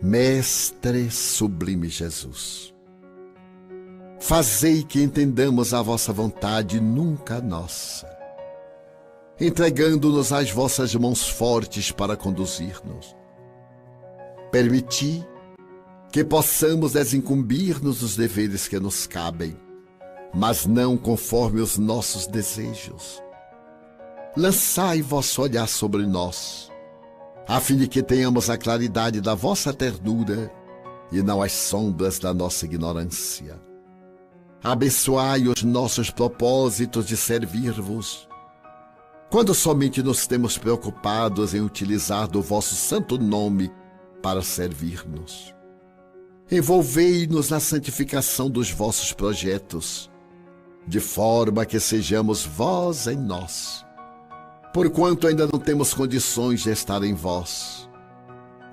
Mestre sublime Jesus, fazei que entendamos a vossa vontade, nunca a nossa, entregando-nos às vossas mãos fortes para conduzir-nos. Permiti que possamos desincumbir-nos dos deveres que nos cabem, mas não conforme os nossos desejos. Lançai vosso olhar sobre nós, a fim de que tenhamos a claridade da vossa ternura e não as sombras da nossa ignorância. Abençoai os nossos propósitos de servir-vos, quando somente nos temos preocupados em utilizar do vosso santo nome para servir-nos. Envolvei-nos na santificação dos vossos projetos, de forma que sejamos vós em nós, porquanto ainda não temos condições de estar em vós.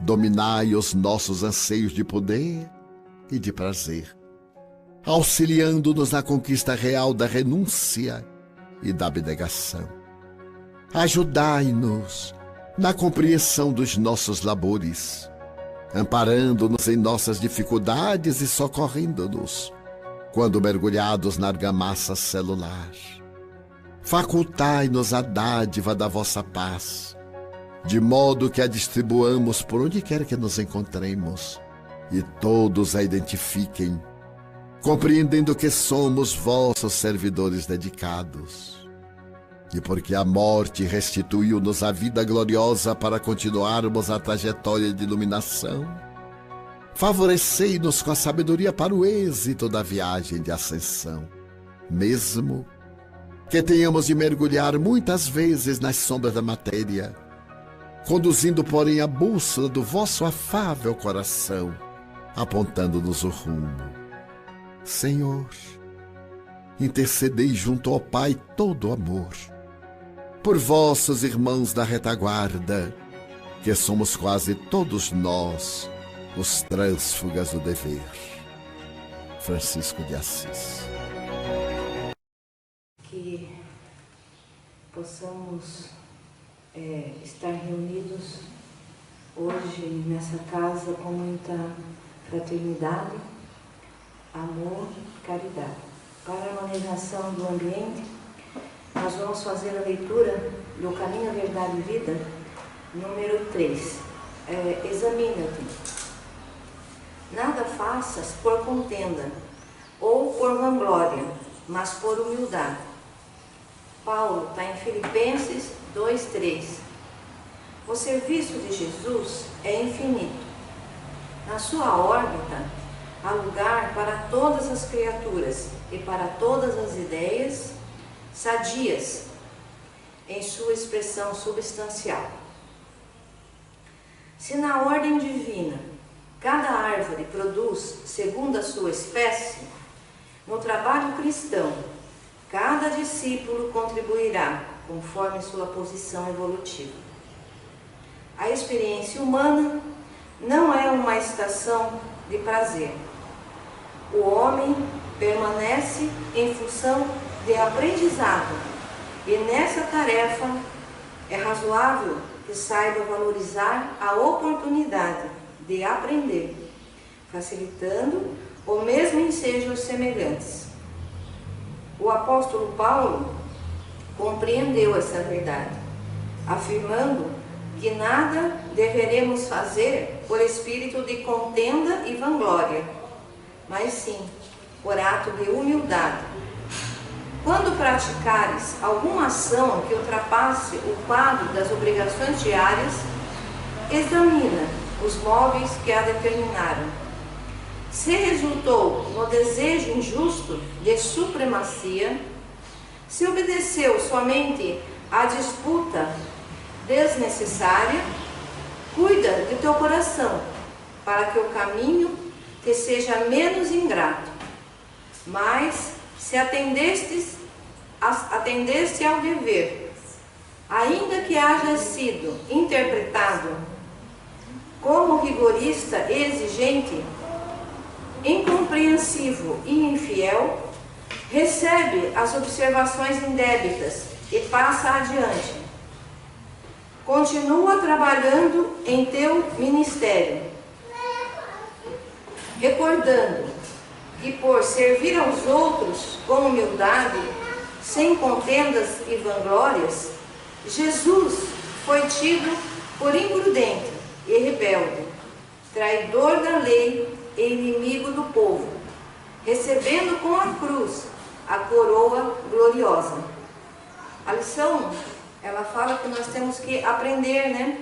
Dominai os nossos anseios de poder e de prazer, auxiliando-nos na conquista real da renúncia e da abnegação. Ajudai-nos na compreensão dos nossos labores, amparando-nos em nossas dificuldades e socorrendo-nos quando mergulhados na argamassa celular. Facultai-nos a dádiva da vossa paz, de modo que a distribuamos por onde quer que nos encontremos e todos a identifiquem, compreendendo que somos vossos servidores dedicados. E porque a morte restituiu-nos a vida gloriosa para continuarmos a trajetória de iluminação, favorecei-nos com a sabedoria para o êxito da viagem de ascensão, mesmo que tenhamos de mergulhar muitas vezes nas sombras da matéria, conduzindo, porém, a bússola do vosso afável coração, apontando-nos o rumo. Senhor, intercedei junto ao Pai todo o amor, por vossos irmãos da retaguarda, que somos quase todos nós os trânsfugas do dever. Francisco de Assis. Que possamos estar reunidos hoje nessa casa com muita fraternidade, amor e caridade. Para a manutenção do ambiente, nós vamos fazer a leitura do Caminho, a Verdade e Vida, número 3. Examina-te. Nada faças por contenda ou por vanglória, mas por humildade. Paulo está em Filipenses 2:3. O serviço de Jesus é infinito. Na sua órbita há lugar para todas as criaturas e para todas as ideias sadias em sua expressão substancial. Se na ordem divina cada árvore produz segundo a sua espécie, no trabalho cristão cada discípulo contribuirá conforme sua posição evolutiva. A experiência humana não é uma estação de prazer. O homem permanece em função de aprendizado, e nessa tarefa é razoável que saiba valorizar a oportunidade de aprender, facilitando o mesmo ensejo aos semelhantes. O apóstolo Paulo compreendeu essa verdade, afirmando que nada deveremos fazer por espírito de contenda e vanglória, mas sim por ato de humildade. Quando praticares alguma ação que ultrapasse o quadro das obrigações diárias, examina os móveis que a determinaram. Se resultou no desejo injusto de supremacia, se obedeceu somente à disputa desnecessária, cuida de teu coração, para que o caminho te seja menos ingrato. Mas se atendeste ao dever, ainda que haja sido interpretado como rigorista e exigente, incompreensivo e infiel, recebe as observações indébitas e passa adiante. Continua trabalhando em teu ministério, recordando que por servir aos outros com humildade, sem contendas e vanglórias, Jesus foi tido por imprudente e rebelde, traidor da lei e inimigo do povo, recebendo com a cruz a coroa gloriosa. A lição, ela fala que nós temos que aprender, né?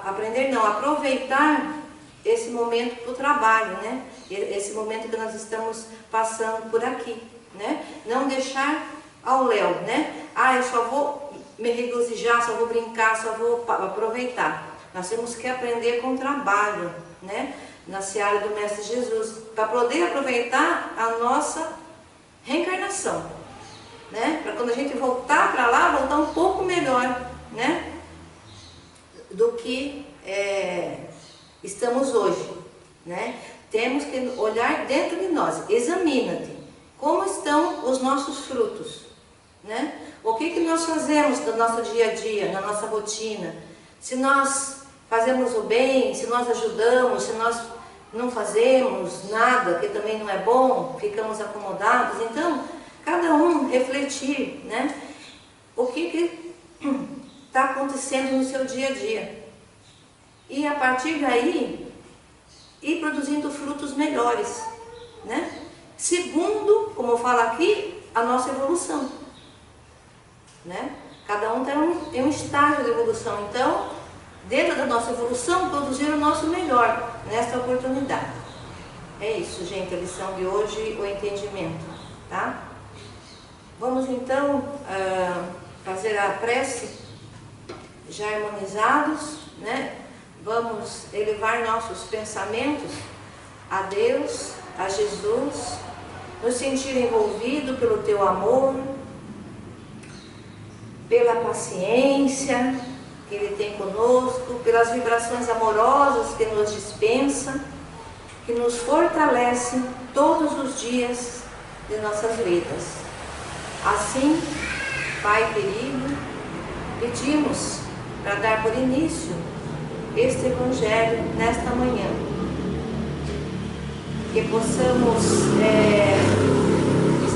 Aproveitar esse momento do trabalho, né? Esse momento que nós estamos passando por aqui, né? Não deixar ao léu, né? Eu só vou me regozijar, só vou brincar, só vou aproveitar. Nós temos que aprender com o trabalho, né? Na seara do Mestre Jesus, para poder aproveitar a nossa reencarnação, né? Para quando a gente voltar para lá, voltar um pouco melhor, né? Do que estamos hoje, né? Temos que olhar dentro de nós. Examina-te. Como estão os nossos frutos, né? O que nós fazemos no nosso dia a dia, na nossa rotina? Se nós fazemos o bem, se nós ajudamos, se nós não fazemos nada, que também não é bom, ficamos acomodados. Então, cada um refletir, né? O que está acontecendo no seu dia a dia. E a partir daí, ir produzindo frutos melhores, né? Segundo, como fala aqui, a nossa evolução, né? Cada um tem um estágio de evolução. Então, dentro da nossa evolução, produzir o nosso melhor nesta oportunidade. É isso, gente, a lição de hoje, o entendimento, tá? Vamos então fazer a prece, já harmonizados, né? Vamos elevar nossos pensamentos a Deus, a Jesus, nos sentir envolvido pelo Teu amor, pela paciência que Ele tem conosco, pelas vibrações amorosas que nos dispensa, que nos fortalece todos os dias de nossas vidas. Assim, Pai querido, pedimos para dar por início este Evangelho nesta manhã, que possamos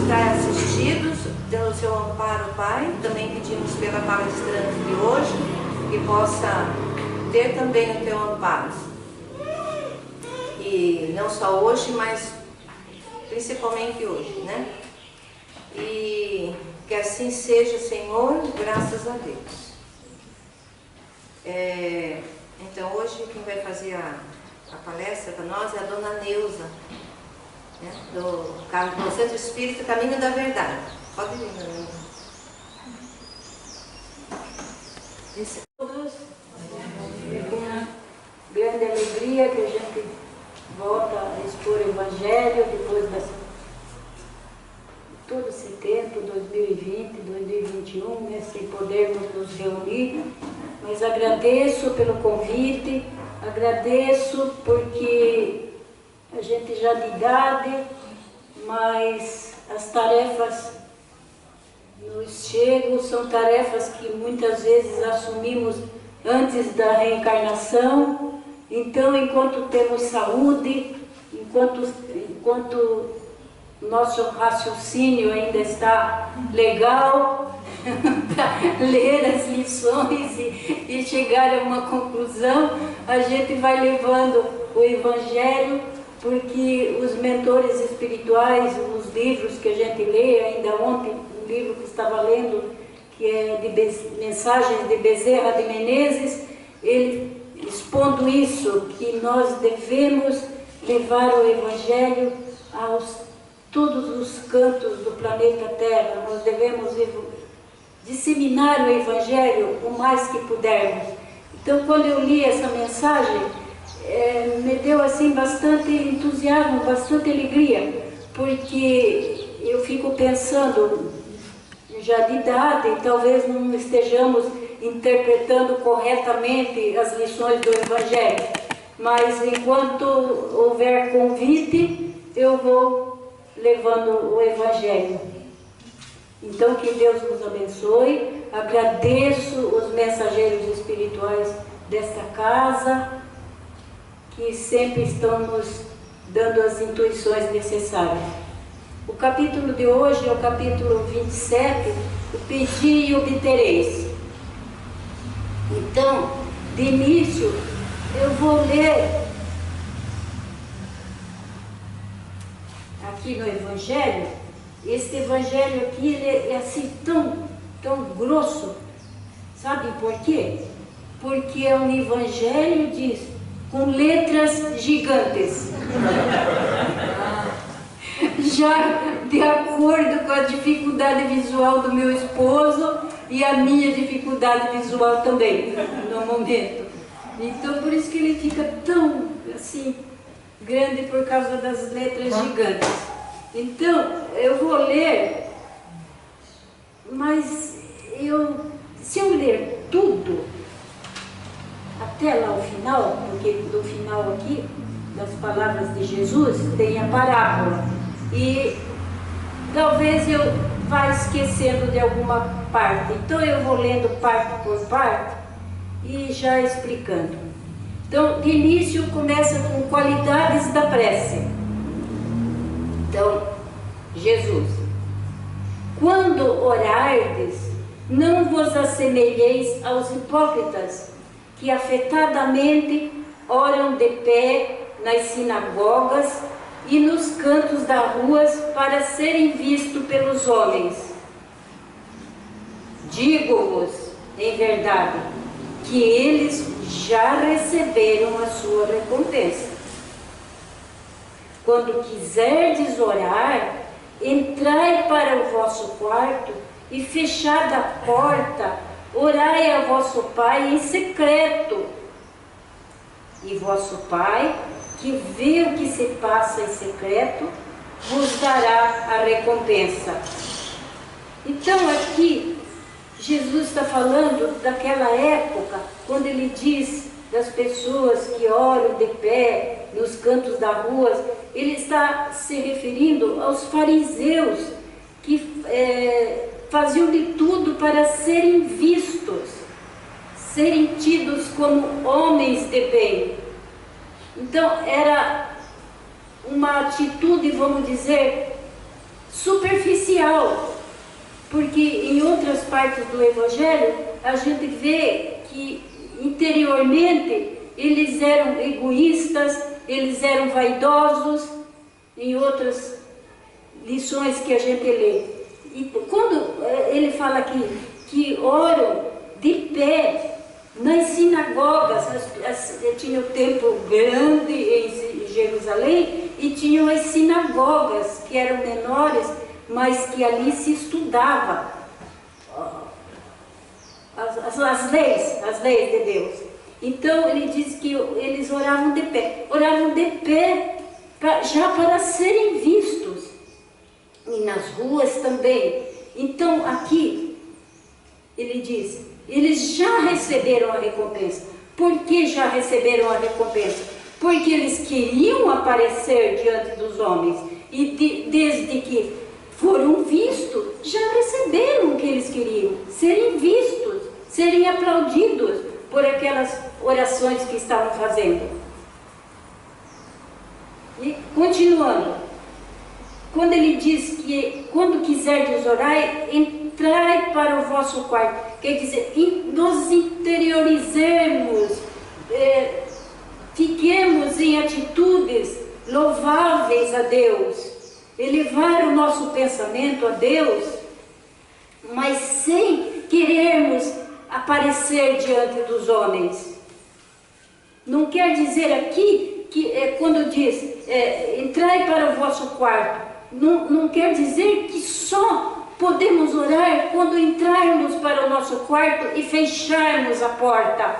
estar assistidos pelo Seu amparo, Pai. Também pedimos pela palestrante de hoje, que possa ter também o Teu amparo. E não só hoje, mas principalmente hoje, né? E que assim seja, Senhor, graças a Deus. Então hoje quem vai fazer a palestra para nós é a Dona Neuza, né? do Centro Espírita Caminho da Verdade. Pode vir, Dona Neuza. Todos, é com grande alegria que a gente volta a expor o Evangelho depois de todo esse tempo, 2020, 2021, né, sem podermos nos reunir. Mas agradeço pelo convite, agradeço porque a gente já de idade, mas as tarefas nos chegam, são tarefas que muitas vezes assumimos antes da reencarnação. Então, enquanto temos saúde, enquanto nosso raciocínio ainda está legal, para ler as lições e chegar a uma conclusão, a gente vai levando o Evangelho, porque os mentores espirituais, os livros que a gente lê, ainda ontem, um livro que estava lendo, que é de Mensagens de Bezerra de Menezes, ele expondo isso, que nós devemos levar o Evangelho a todos os cantos do planeta Terra. Nós devemos disseminar o Evangelho o mais que pudermos. Então, quando eu li essa mensagem, me deu assim bastante entusiasmo, bastante alegria, porque eu fico pensando, já de idade, talvez não estejamos interpretando corretamente as lições do Evangelho, mas enquanto houver convite, eu vou levando o Evangelho. Então, que Deus nos abençoe. Agradeço os mensageiros espirituais desta casa, que sempre estão nos dando as intuições necessárias. O capítulo de hoje é o capítulo 27, o Pedi e obtereis. Então, de início, eu vou ler aqui no Evangelho. Este Evangelho aqui, ele é assim tão grosso. Sabe por quê? Porque é um Evangelho com letras gigantes. Já de acordo com a dificuldade visual do meu esposo e a minha dificuldade visual também, no momento. Então, por isso que ele fica tão, assim, grande por causa das letras gigantes. Então, eu vou ler, mas se eu ler tudo, até lá o final, porque do final aqui, das palavras de Jesus, tem a parábola. E talvez eu vá esquecendo de alguma parte. Então eu vou lendo parte por parte e já explicando. Então, de início começa com qualidades da prece. Então, Jesus: quando orardes, não vos assemelheis aos hipócritas, que afetadamente oram de pé nas sinagogas e nos cantos das ruas para serem vistos pelos homens. Digo-vos, em verdade, que eles já receberam a sua recompensa. Quando quiserdes orar, entrai para o vosso quarto e, fechada a porta, orai a vosso Pai em secreto. E vosso Pai, que vê o que se passa em secreto, vos dará a recompensa. Então aqui, Jesus está falando daquela época, quando ele diz das pessoas que oram de pé nos cantos das ruas, ele está se referindo aos fariseus, que faziam de tudo para serem vistos, serem tidos como homens de bem. Então era uma atitude, vamos dizer, superficial, porque em outras partes do Evangelho a gente vê que interiormente eles eram egoístas, eles eram vaidosos, em outras lições que a gente lê. E quando ele fala aqui que oram de pé nas sinagogas, tinha o templo grande em Jerusalém e tinham as sinagogas que eram menores, mas que ali se estudava as leis de Deus. Então ele diz que eles oravam de pé já para serem vistos, e nas ruas também. Então aqui ele diz: eles já receberam a recompensa. Por que já receberam a recompensa? Porque eles queriam aparecer diante dos homens. E desde que foram vistos, já receberam o que eles queriam. Serem vistos, serem aplaudidos por aquelas orações que estavam fazendo. E continuando, quando ele diz que quando quiserdes orar, entrai para o vosso quarto. Quer dizer, nos interiorizemos, fiquemos em atitudes louváveis a Deus, elevar o nosso pensamento a Deus, mas sem querermos aparecer diante dos homens. Não quer dizer aqui que quando diz entrai para o vosso quarto, não quer dizer que só podemos orar quando entrarmos para o nosso quarto e fecharmos a porta.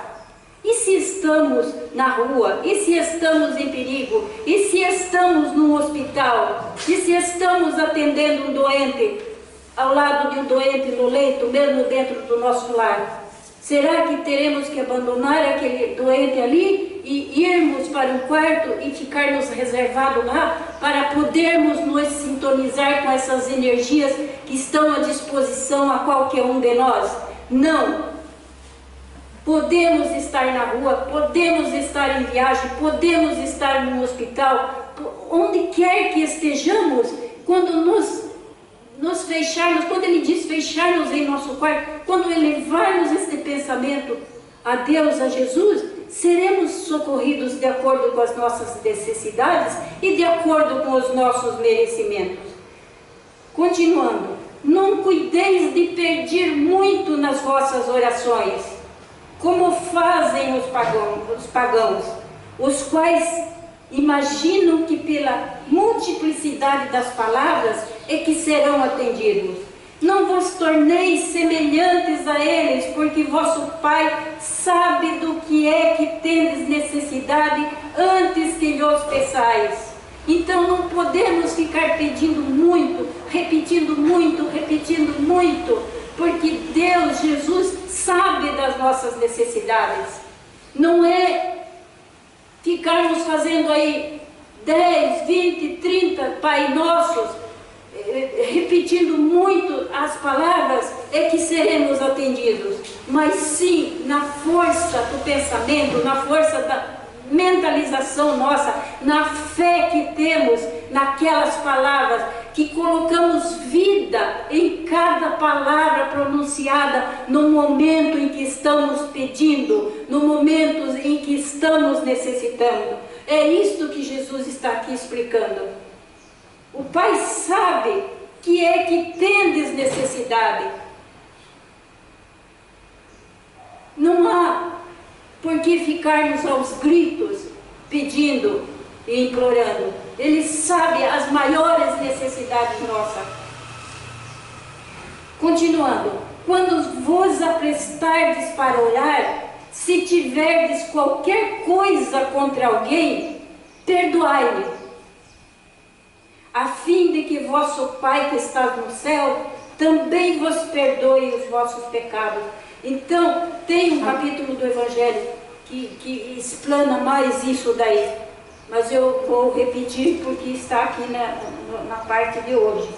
E se estamos na rua? E se estamos em perigo? E se estamos num hospital? E se estamos atendendo um doente, ao lado de um doente no leito, mesmo dentro do nosso lar? Será que teremos que abandonar aquele doente ali e irmos para um quarto e ficarmos reservados lá para podermos nos sintonizar com essas energias que estão à disposição a qualquer um de nós? Não! Podemos estar na rua, podemos estar em viagem, podemos estar no hospital, onde quer que estejamos, quando nos fecharmos, quando Ele diz fecharmos em nosso quarto, quando elevarmos este pensamento a Deus, a Jesus, seremos socorridos de acordo com as nossas necessidades e de acordo com os nossos merecimentos. Continuando, não cuideis de pedir muito nas vossas orações, como fazem os pagãos, os quais imaginam que pela multiplicidade das palavras é que serão atendidos. Não vos torneis semelhantes a eles, porque vosso Pai sabe do que é que tendes necessidade antes que lhos peçais. Então não podemos ficar pedindo muito, repetindo muito, porque Deus, Jesus, sabe das nossas necessidades. Não é ficarmos fazendo aí 10, 20, 30 Pai Nossos, repetindo muito as palavras, é que seremos atendidos. Mas sim, na força do pensamento, na força da mentalização nossa, na fé que temos naquelas palavras, que colocamos vida em cada palavra pronunciada no momento em que estamos pedindo, no momento em que estamos necessitando. É isto que Jesus está aqui explicando. O Pai sabe que é que tendes necessidade. Não há por que ficarmos aos gritos, pedindo e implorando. Ele sabe as maiores necessidades nossas. Continuando, quando vos aprestardes para orar, se tiverdes qualquer coisa contra alguém, perdoai-lhe, a fim de que vosso Pai que está no céu também vos perdoe os vossos pecados. Então, tem um capítulo do Evangelho que explana mais isso daí, mas eu vou repetir porque está aqui na parte de hoje.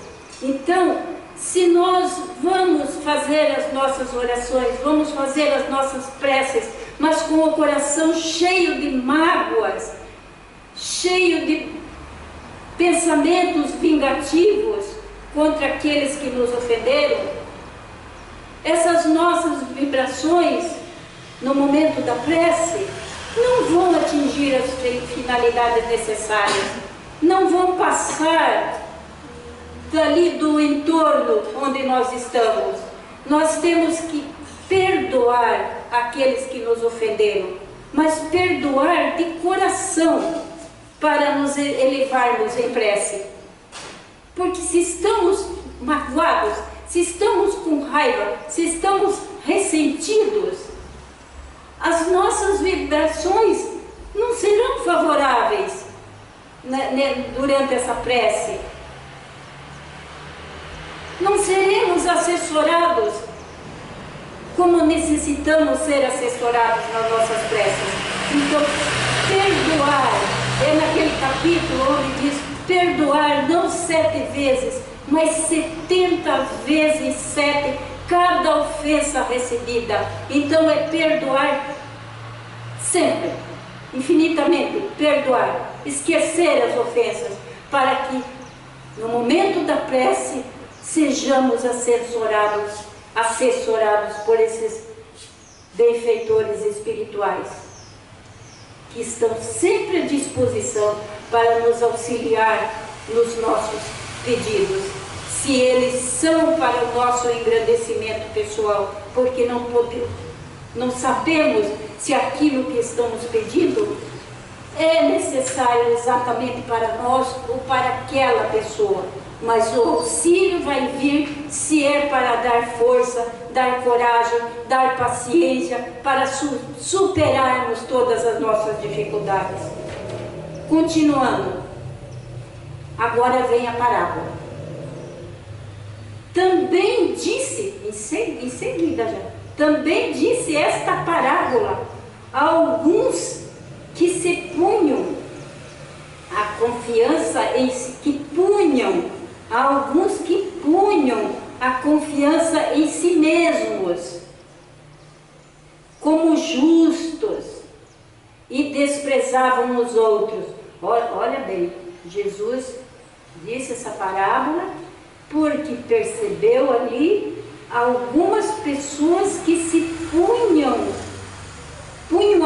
Então, se nós vamos fazer as nossas orações, vamos fazer as nossas preces, mas com o coração cheio de mágoas, cheio de pensamentos vingativos contra aqueles que nos ofenderam, essas nossas vibrações no momento da prece não vão atingir as finalidades necessárias, não vão passar dali do entorno onde nós estamos. Nós temos que perdoar aqueles que nos ofenderam, mas perdoar de coração, para nos elevarmos em prece. Porque se estamos magoados, se estamos com raiva, se estamos ressentidos, as nossas vibrações não serão favoráveis durante essa prece. Não seremos assessorados como necessitamos ser assessorados nas nossas preces. Então, perdoar é naquele capítulo onde diz perdoar não 7 vezes, mas 70 vezes 7 cada ofensa recebida. Então é perdoar sempre, infinitamente, perdoar, esquecer as ofensas, para que no momento da prece sejamos assessorados por esses benfeitores espirituais, que estão sempre à disposição para nos auxiliar nos nossos pedidos, se eles são para o nosso engrandecimento pessoal, porque não sabemos se aquilo que estamos pedindo é necessário exatamente para nós ou para aquela pessoa, mas o auxílio vai vir se é para dar força, dar coragem, dar paciência, para superarmos todas as nossas dificuldades. Continuando, agora vem a parábola. Também disse, em seguida já, também disse esta parábola a alguns que se punham a confiança em si, a alguns que punham a confiança em si mesmos, como justos, e desprezavam os outros. Olha bem, Jesus disse essa parábola porque percebeu ali algumas pessoas que se punham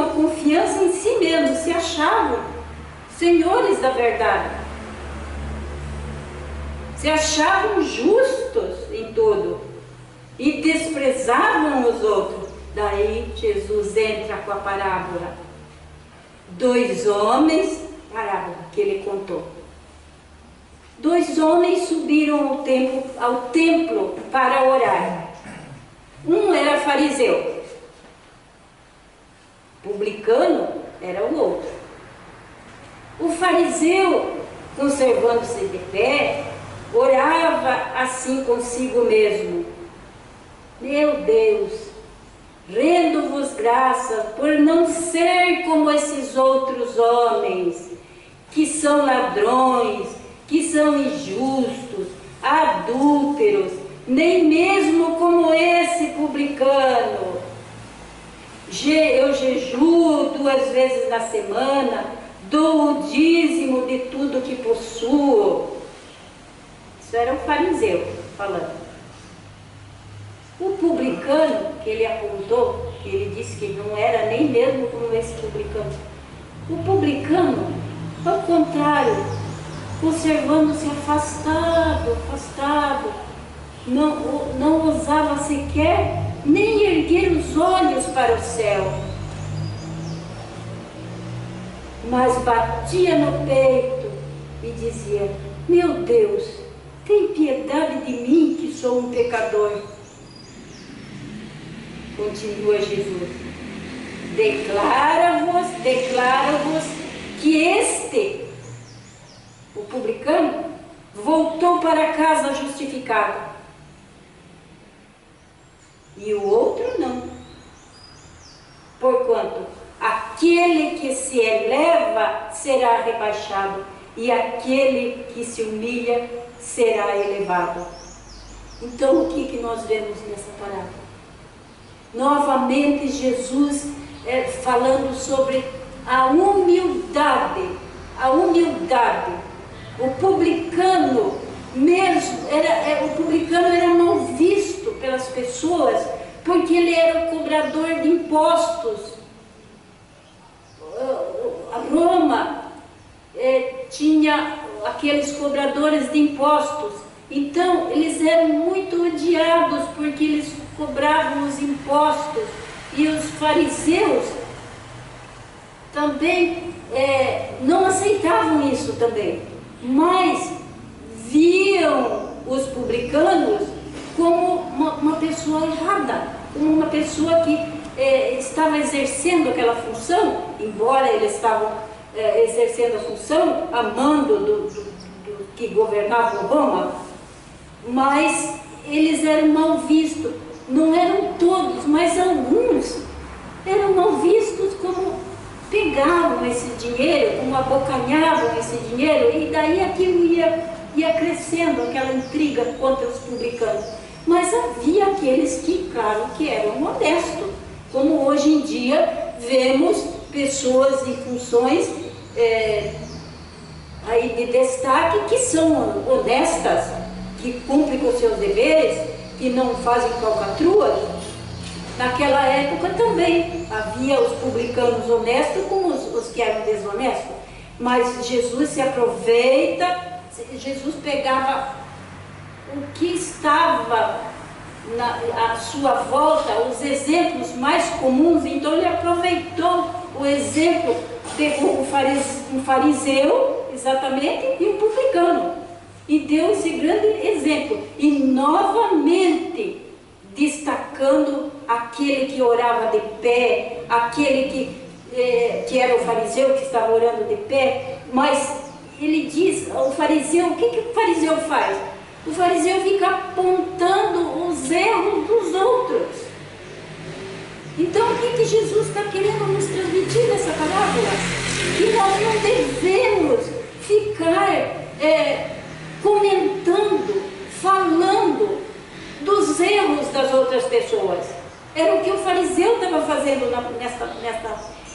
a confiança em si mesmos, se achavam senhores da verdade, se achavam justos em tudo e desprezavam os outros. Daí Jesus entra com a parábola. 2 homens, parábola que ele contou. 2 homens subiram ao templo para orar. Um era fariseu, publicano era o outro. O fariseu, conservando-se de pé, orava assim consigo mesmo: meu Deus, rendo-vos graças por não ser como esses outros homens, que são ladrões, que são injustos, adúlteros, nem mesmo como esse publicano. Eu jejuo 2 vezes na semana, dou o dízimo de tudo que possuo. Isso era o fariseu falando. O publicano, que ele apontou, que ele disse que não era nem mesmo como esse publicano. O publicano, ao contrário, conservando-se afastado, não ousava sequer nem erguer os olhos para o céu, mas batia no peito e dizia: meu Deus, tem piedade de mim que sou um pecador. Continua Jesus: declaro-vos que o publicano, voltou para casa justificado, e o outro não. Porquanto aquele que se eleva será rebaixado, e aquele que se humilha será elevado. Então, o que nós vemos nessa parábola? Novamente Jesus falando sobre a humildade. O publicano era mal visto pelas pessoas porque ele era o cobrador de impostos. A Roma tinha aqueles cobradores de impostos, então eles eram muito odiados porque eles cobravam os impostos, e os fariseus também não aceitavam isso também, mas viam os publicanos como uma pessoa errada, como uma pessoa que estava exercendo aquela função, embora eles estavam exercendo a função a mando do que governavam Roma, mas eles eram mal vistos. Não eram todos, mas alguns eram mal vistos, como pegavam esse dinheiro, como abocanhavam esse dinheiro, e daí aquilo ia crescendo, aquela intriga contra os publicanos. Mas havia aqueles que, claro, que eram honestos, como hoje em dia vemos pessoas em funções aí de destaque que são honestas, que cumprem com seus deveres, que não fazem falcatrua. Naquela época também havia os publicanos honestos como os que eram desonestos, mas Jesus se aproveita, Jesus pegava o que estava à sua volta, os exemplos mais comuns, então ele aproveitou o exemplo, pegou um fariseu, exatamente, e um publicano, e deu esse grande exemplo, e novamente destacando aquele que orava de pé, aquele que era o fariseu que estava orando de pé. Mas ele diz, o fariseu, o que o fariseu faz? O fariseu fica apontando os erros dos outros. Então o que Jesus está querendo nos transmitir nessa parábola? Que nós não devemos ficar comentando, falando dos erros das outras pessoas. Era o que o fariseu estava fazendo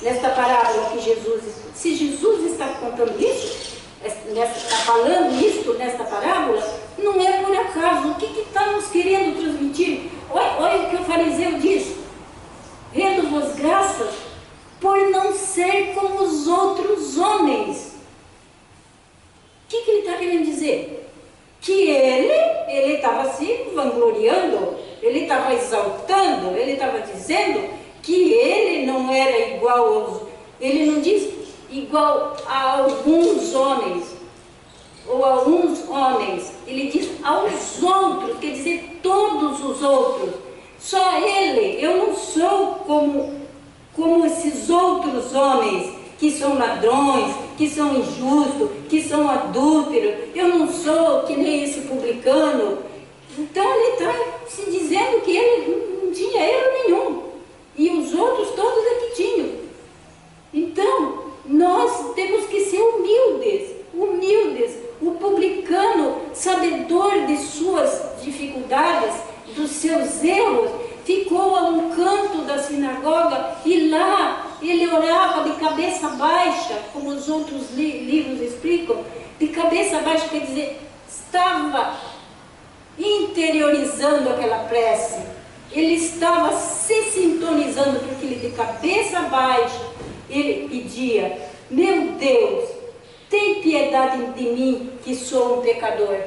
nesta parábola que Jesus... Se Jesus está contando isso, está falando isto nesta parábola, não é por acaso. O que está nos querendo transmitir? Olha o que o fariseu diz: rendo-vos graças por não ser como os outros homens. O que ele está querendo dizer? Que ele estava se vangloriando, ele estava exaltando, ele estava dizendo que ele não era igual aos... Ele não diz igual a alguns homens, ou a uns homens. Ele diz aos outros, quer dizer, todos os outros. Só ele. Eu não sou como esses outros homens, que são ladrões, que são injustos, que são adúlteros. Eu não sou que nem esse publicano. Então ele está se dizendo que ele não tinha erro nenhum. E os outros todos é que tinham. Então, nós temos que ser humildes. O publicano, sabedor de suas dificuldades, dos seus erros, ficou a um canto da sinagoga e lá ele orava de cabeça baixa, como os outros livros explicam. De cabeça baixa quer dizer, estava interiorizando aquela prece. Ele estava se sintonizando, porque ele de cabeça baixa, ele pedia: meu Deus, tem piedade de mim, que sou um pecador.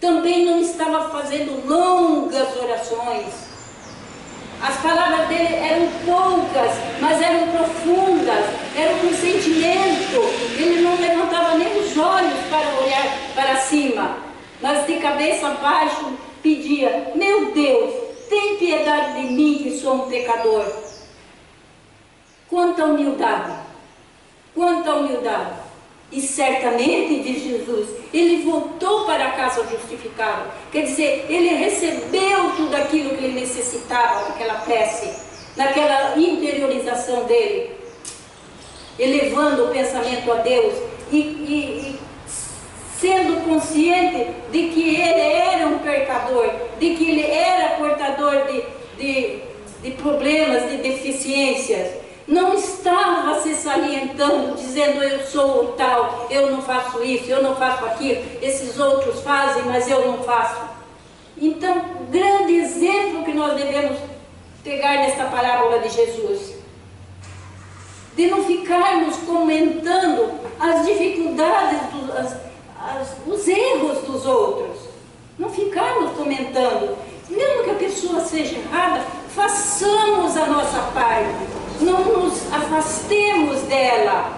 Também não estava fazendo longas orações. As palavras dele eram poucas, mas eram profundas, eram com sentimento. Ele não levantava nem os olhos para olhar para cima, mas de cabeça baixa pedia: meu Deus, tem piedade de mim, que sou um pecador. Quanta humildade, quanta humildade. E certamente, diz Jesus, ele voltou para casa justificado. Quer dizer, ele recebeu tudo aquilo que ele necessitava naquela prece, naquela interiorização dele, elevando o pensamento a Deus e sendo consciente de que ele era um pecador, de que ele era portador de problemas, de deficiências. Não estava se salientando, dizendo: eu sou o tal, eu não faço isso, eu não faço aquilo, esses outros fazem, mas eu não faço. Então, grande exemplo que nós devemos pegar nesta parábola de Jesus, de não ficarmos comentando as dificuldades, os erros dos outros, não ficarmos comentando. Mesmo que a pessoa seja errada, façamos a nossa parte, não nos afastemos dela.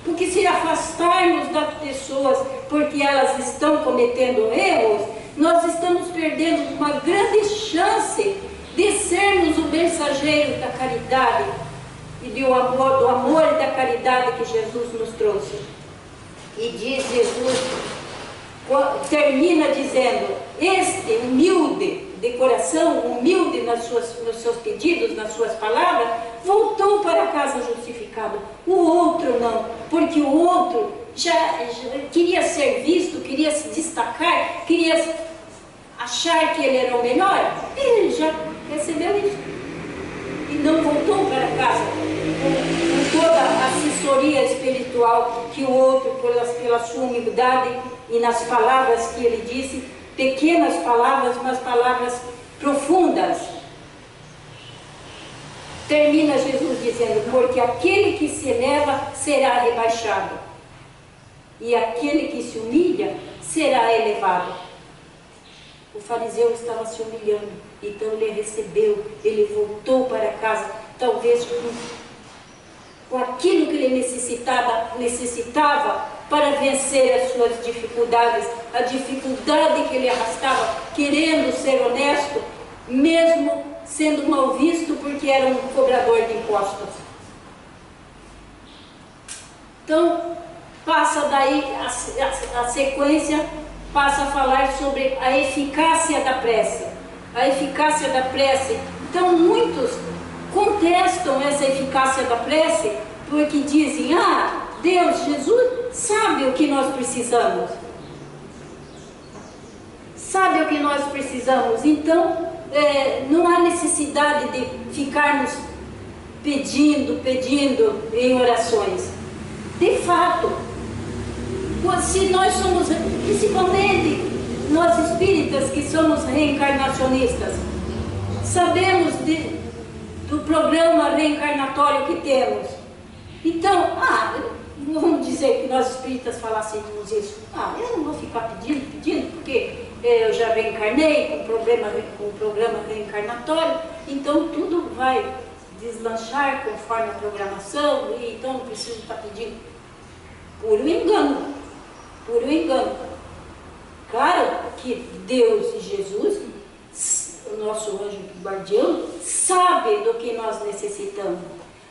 Porque se afastarmos das pessoas porque elas estão cometendo erros, nós estamos perdendo uma grande chance de sermos o mensageiro da caridade e do amor e da caridade que Jesus nos trouxe. E diz Jesus, termina dizendo: este humilde de coração, humilde nos seus pedidos, nas suas palavras, voltou para casa justificado. O outro não, porque o outro já queria ser visto, queria se destacar, queria achar que ele era o melhor. Ele já recebeu isso e não voltou para casa com toda a assessoria espiritual que o outro, pela sua humildade e nas palavras que ele disse, pequenas palavras, mas palavras profundas. Termina Jesus dizendo: porque aquele que se eleva será rebaixado, e aquele que se humilha será elevado. O fariseu estava se humilhando, então ele recebeu, ele voltou para casa, talvez com aquilo que ele necessitava para vencer as suas dificuldades, a dificuldade que ele arrastava, querendo ser honesto, mesmo sendo mal visto porque era um cobrador de impostos. Então, passa daí, a sequência passa a falar sobre a eficácia da prece. A eficácia da prece. Então, muitos contestam essa eficácia da prece porque dizem: ah, Deus, Jesus sabe o que nós precisamos. Sabe o que nós precisamos. Então, não há necessidade de ficarmos pedindo em orações. De fato, Se nós somos, principalmente nós espíritas que somos reencarnacionistas, sabemos do programa reencarnatório que temos. Então, vamos dizer que nós espíritas falássemos isso. Eu não vou ficar pedindo, porque eu já reencarnei com o programa reencarnatório, então tudo vai deslanchar conforme a programação, e então não preciso estar pedindo. Puro engano. Claro que Deus e Jesus, o nosso anjo guardião, sabe do que nós necessitamos,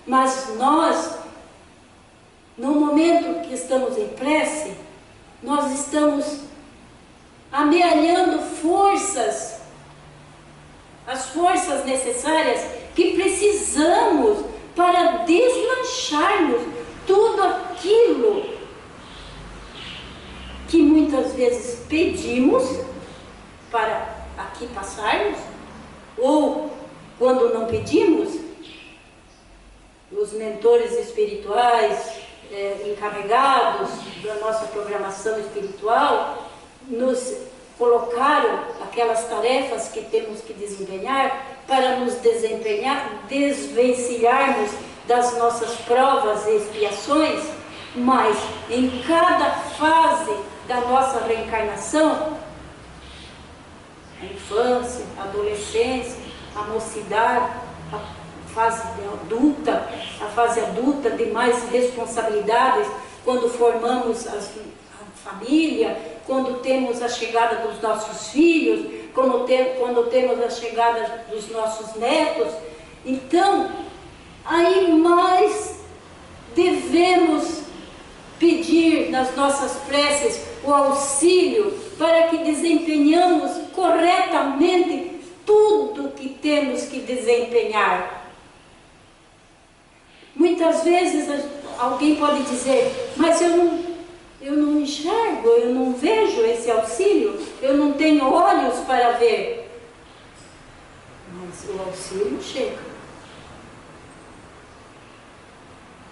mas nós, no momento que estamos em prece, nós estamos amealhando as forças necessárias que precisamos para deslancharmos tudo aquilo que muitas vezes pedimos para aqui passarmos, ou quando não pedimos, os mentores espirituais encarregados da nossa programação espiritual nos colocaram aquelas tarefas que temos que desempenhar para nos desvencilharmos das nossas provas e expiações, mas em cada fase da nossa reencarnação, a infância, a adolescência, a mocidade, a fase adulta de mais responsabilidades, quando formamos a família, quando temos a chegada dos nossos filhos, quando temos a chegada dos nossos netos. Então, aí mais devemos pedir nas nossas preces o auxílio para que desempenhamos corretamente tudo que temos que desempenhar. Muitas vezes alguém pode dizer, mas eu não enxergo, eu não vejo esse auxílio, eu não tenho olhos para ver. Mas o auxílio chega.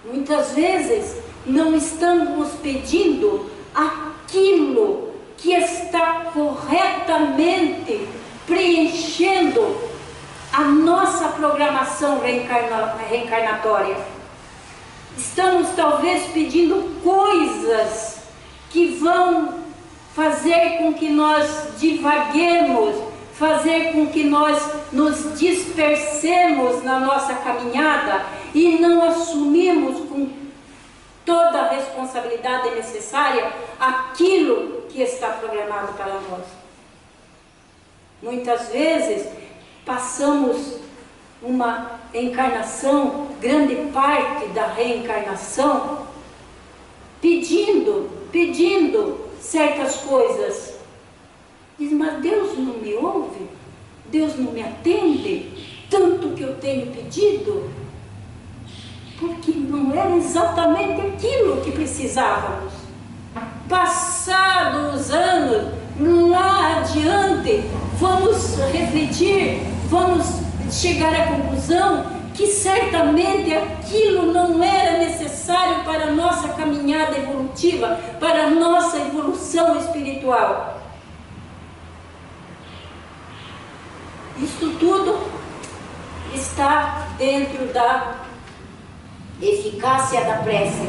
Muitas vezes não estamos pedindo aquilo que está corretamente preenchendo a nossa programação reencarnatória. Estamos talvez pedindo coisas que vão fazer com que nós divaguemos, fazer com que nós nos dispersemos na nossa caminhada e não assumimos com toda a responsabilidade necessária aquilo que está programado para nós. Muitas vezes passamos uma encarnação, grande parte da reencarnação, pedindo certas coisas. Diz, mas Deus não me ouve? Deus não me atende? Tanto que eu tenho pedido? Porque não era exatamente aquilo que precisávamos. Passados os anos, lá adiante, vamos refletir, vamos chegar à conclusão que certamente aquilo não era necessário para a nossa caminhada evolutiva, para a nossa evolução espiritual. Isto tudo está dentro da eficácia da prece.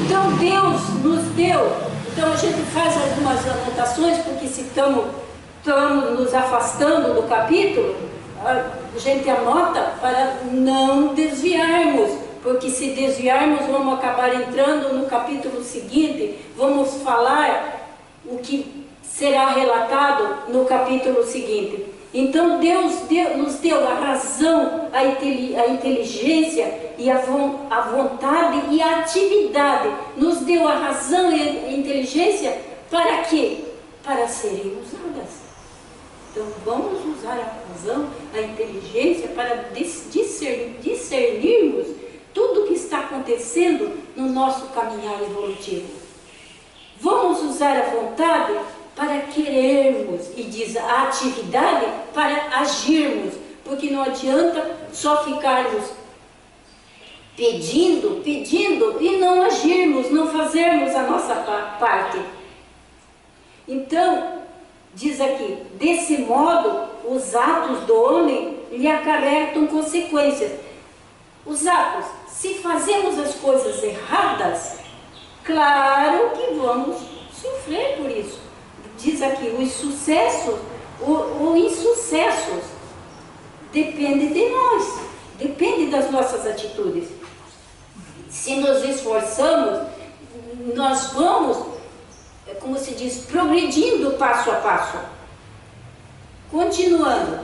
Então Deus nos deu, então a gente faz algumas anotações, porque se estamos nos afastando do capítulo, a gente anota para não desviarmos, porque se desviarmos vamos acabar entrando no capítulo seguinte, vamos falar o que será relatado no capítulo seguinte. Então Deus nos deu a razão, a inteligência e a vontade e a atividade. Nos deu a razão e a inteligência para quê? Para serem usadas. Então vamos usar a razão, a inteligência para discernirmos tudo o que está acontecendo no nosso caminhar evolutivo. Vamos usar a vontade para querermos e diz a atividade para agirmos, porque não adianta só ficarmos pedindo e não agirmos, não fazermos a nossa parte. Então, diz aqui, desse modo, os atos do homem lhe acarretam consequências. Os atos, se fazemos as coisas erradas, claro que vamos sofrer por isso. Diz aqui, os sucessos, os insucessos, depende de nós, depende das nossas atitudes. Se nos esforçamos, nós vamos, como se diz, progredindo passo a passo. Continuando.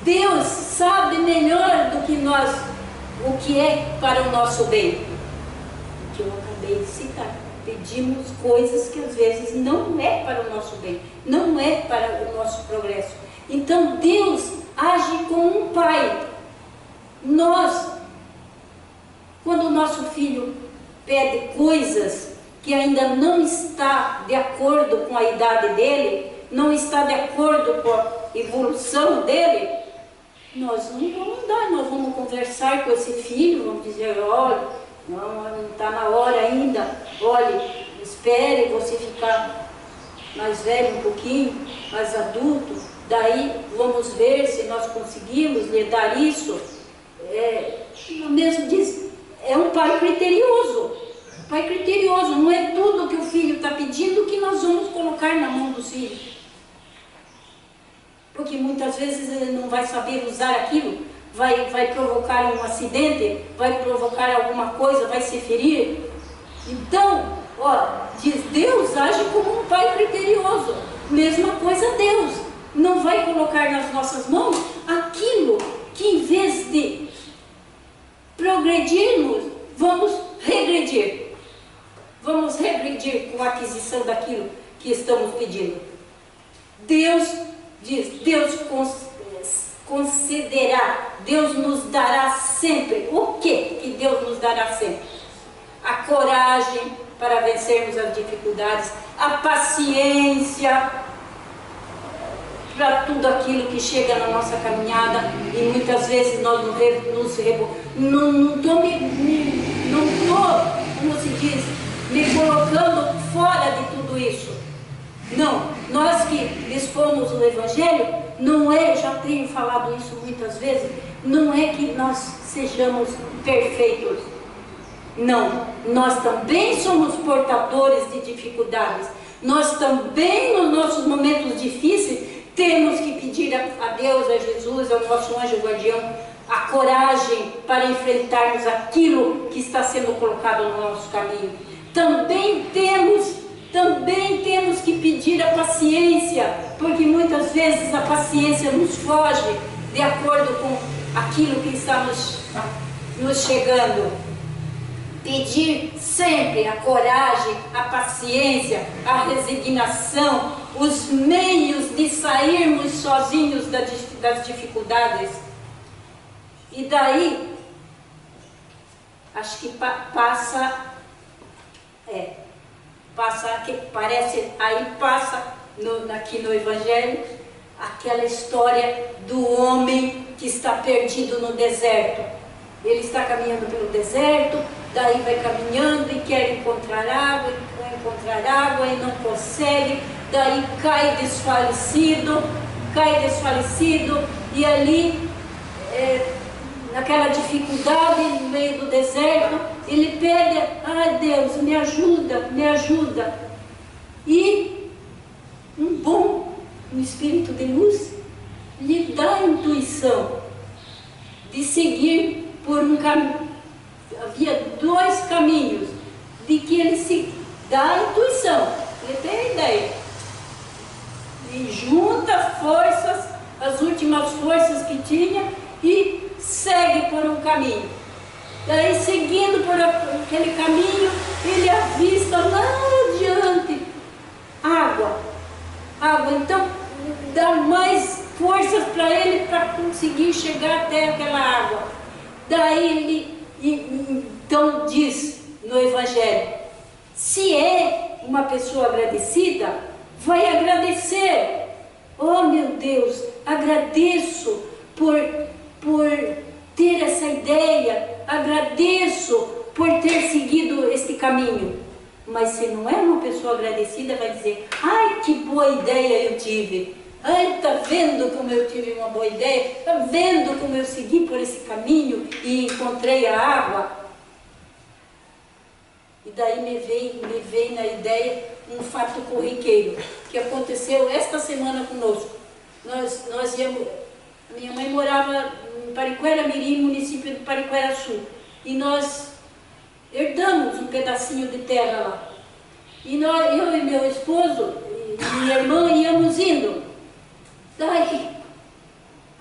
Deus sabe melhor do que nós o que é para o nosso bem. O que eu acabei de citar. Pedimos coisas que às vezes não é para o nosso bem, não é para o nosso progresso. Então Deus age como um pai. Nós, quando o nosso filho pede coisas que ainda não está de acordo com a idade dele, não está de acordo com a evolução dele, nós não vamos dar, nós vamos conversar com esse filho, vamos dizer, olha, não está na hora ainda, olha, espere você ficar mais velho um pouquinho, mais adulto, daí vamos ver se nós conseguimos lhe dar isso. O mesmo diz, é um pai criterioso. Pai criterioso, não é tudo que o filho está pedindo que nós vamos colocar na mão dos filhos. Porque muitas vezes ele não vai saber usar aquilo, vai provocar um acidente, vai provocar alguma coisa, vai se ferir. Então, diz, Deus age como um pai criterioso. Mesma coisa Deus. Não vai colocar nas nossas mãos aquilo que em vez de progredirmos, vamos regredir. Vamos regredir com a aquisição daquilo que estamos pedindo. Deus diz, Deus concederá, Deus nos dará sempre. O que Deus nos dará sempre? A coragem para vencermos as dificuldades, a paciência para tudo aquilo que chega na nossa caminhada, e muitas vezes nós não estou, como se diz, me colocando fora de tudo isso. Não, nós que expomos o Evangelho, não é, já tenho falado isso muitas vezes, não é que nós sejamos perfeitos. Não, nós também somos portadores de dificuldades. Nós também, nos nossos momentos difíceis, temos que pedir a Deus, a Jesus, ao nosso anjo guardião, a coragem para enfrentarmos aquilo que está sendo colocado no nosso caminho. Também temos que pedir a paciência, porque muitas vezes a paciência nos foge de acordo com aquilo que está nos chegando. Pedir sempre a coragem, a paciência, a resignação, os meios de sairmos sozinhos das dificuldades. E daí, acho que passa aqui no Evangelho, aquela história do homem que está perdido no deserto. Ele está caminhando pelo deserto, daí vai caminhando e quer encontrar água e não consegue, daí cai desfalecido, e ali, naquela dificuldade, no meio do deserto, ele pede, Deus, me ajuda. E um espírito de luz lhe dá a intuição de seguir por um caminho. Havia dois caminhos, de que ele se dá a intuição, ele tem a ideia, e junta forças, as últimas forças que tinha, e segue por um caminho. Daí, seguindo por aquele caminho, ele avista lá adiante água. Então dá mais forças para ele para conseguir chegar até aquela água. Daí ele então diz no Evangelho, se é uma pessoa agradecida, vai agradecer. Oh meu Deus, agradeço por agradeço por ter seguido este caminho. Mas se não é uma pessoa agradecida, vai dizer, ai, que boa ideia eu tive. Ai, tá vendo como eu tive uma boa ideia? Tá vendo como eu segui por esse caminho e encontrei a água? E daí me veio na ideia um fato corriqueiro, que aconteceu esta semana conosco. Nós íamos, minha mãe morava em Pariquera-Mirim, município de Pariquera-Sul, e nós herdamos um pedacinho de terra lá. E eu e meu esposo e minha irmã íamos indo. Daí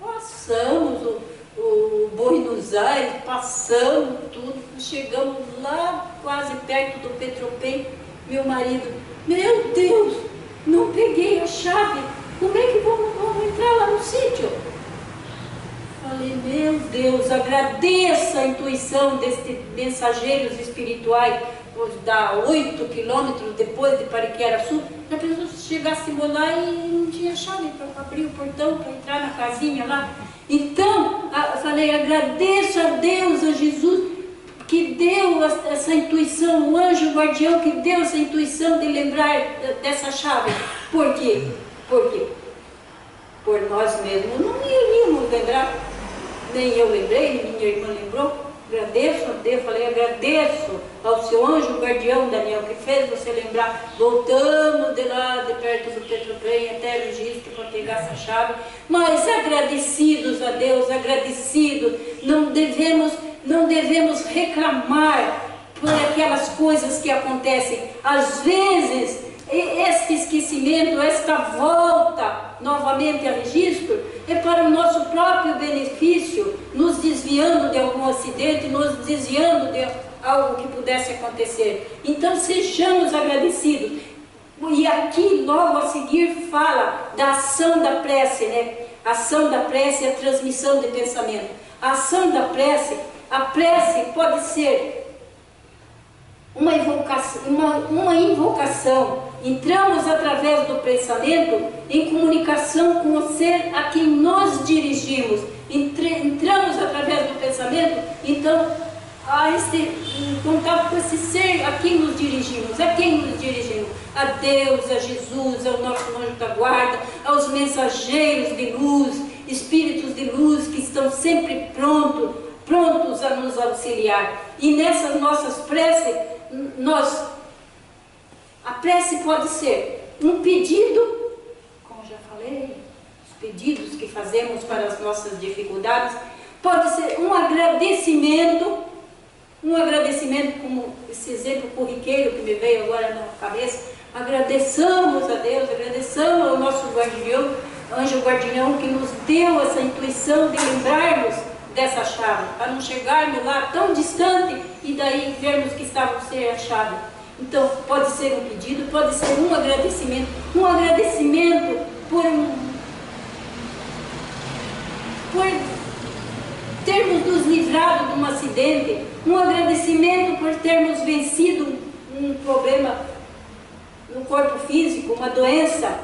passamos o Buenos Aires, passamos tudo, chegamos lá quase perto do Petropem. Meu marido, meu Deus, não peguei a chave, como é que vamos entrar lá no sítio? Falei, meu Deus, agradeça a intuição destes mensageiros espirituais, dá 8 quilômetros depois de Pariquera-Sul. Já pensou se chegássemos lá e não tinha chave para abrir o portão, para entrar na casinha lá? Então, falei, agradeço a Deus, a Jesus, que deu essa intuição, o anjo guardião que deu essa intuição de lembrar dessa chave. Por quê? Por quê? Por nós mesmos não iríamos lembrar, nem eu lembrei, nem minha irmã lembrou. Agradeço a Deus, falei, agradeço ao seu anjo guardião, Daniel, que fez você lembrar. Voltamos de lá, de perto do Petropem, até o registro para pegar essa chave. Mas agradecidos a Deus, agradecidos, não devemos reclamar por aquelas coisas que acontecem. Às vezes, este esquecimento, esta volta novamente a registro, é para o nosso próprio benefício, nos desviando de algum acidente, nos desviando de algo que pudesse acontecer. Então sejamos agradecidos. E aqui logo a seguir fala da ação da prece, né? A ação da prece é a transmissão de pensamento. A ação da prece, a prece pode ser uma invocação. Entramos através do pensamento em comunicação com o ser a quem nós dirigimos. Entramos através do pensamento, então, em contato com esse ser a quem nos dirigimos. A quem nos dirigimos? A Deus, a Jesus, ao nosso anjo da guarda, aos mensageiros de luz, espíritos de luz que estão sempre prontos a nos auxiliar. E nessas nossas preces, a prece pode ser um pedido, como já falei, os pedidos que fazemos para as nossas dificuldades, pode ser um agradecimento, como esse exemplo corriqueiro que me veio agora na cabeça. Agradeçamos a Deus, agradeçamos ao nosso guardião, anjo guardião, que nos deu essa intuição de lembrarmos dessa chave, para não chegarmos lá tão distante e daí vermos que estava sem a chave. Então, pode ser um pedido, pode ser um agradecimento por termos nos livrado de um acidente, um agradecimento por termos vencido um problema no corpo físico, uma doença,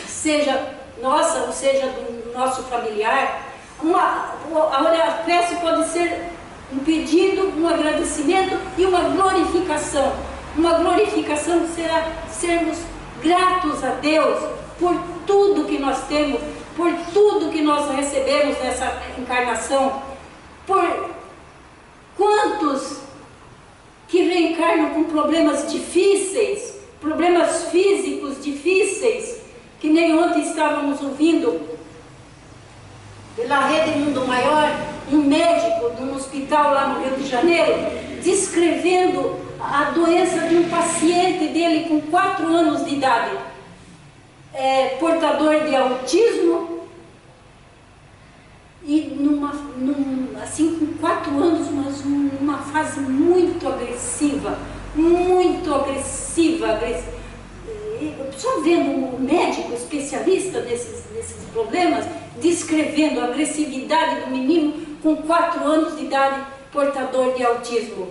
seja nossa ou seja do nosso familiar. A prece pode ser um pedido, um agradecimento e uma glorificação. Uma glorificação será sermos gratos a Deus por tudo que nós temos, por tudo que nós recebemos nessa encarnação, por quantos que reencarnam com problemas difíceis, problemas físicos difíceis, que nem ontem estávamos ouvindo pela Rede Mundo Maior, um médico de um hospital lá no Rio de Janeiro, descrevendo a doença de um paciente dele com 4 anos de idade, portador de autismo, e assim com 4 anos, mas numa fase muito agressiva, só vendo um médico especialista nesses problemas, descrevendo a agressividade do menino com 4 anos de idade, portador de autismo,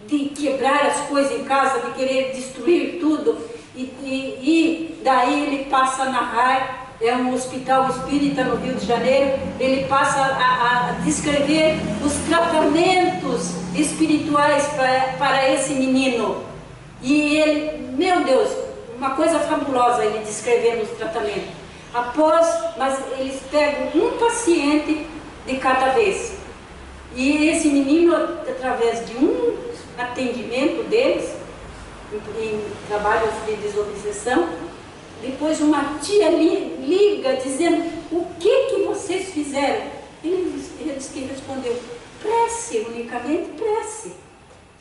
de quebrar as coisas em casa, de querer destruir tudo, e daí ele passa a narrar é um hospital espírita no Rio de Janeiro. Ele passa a descrever os tratamentos espirituais para esse menino. E ele, meu Deus, uma coisa fabulosa ele descrevendo os tratamentos. Mas eles pegam um paciente de cada vez. E esse menino, através de um atendimento deles, em trabalhos de desobsessão, depois uma tia liga dizendo: o que vocês fizeram? Eles que respondeu: prece, unicamente prece.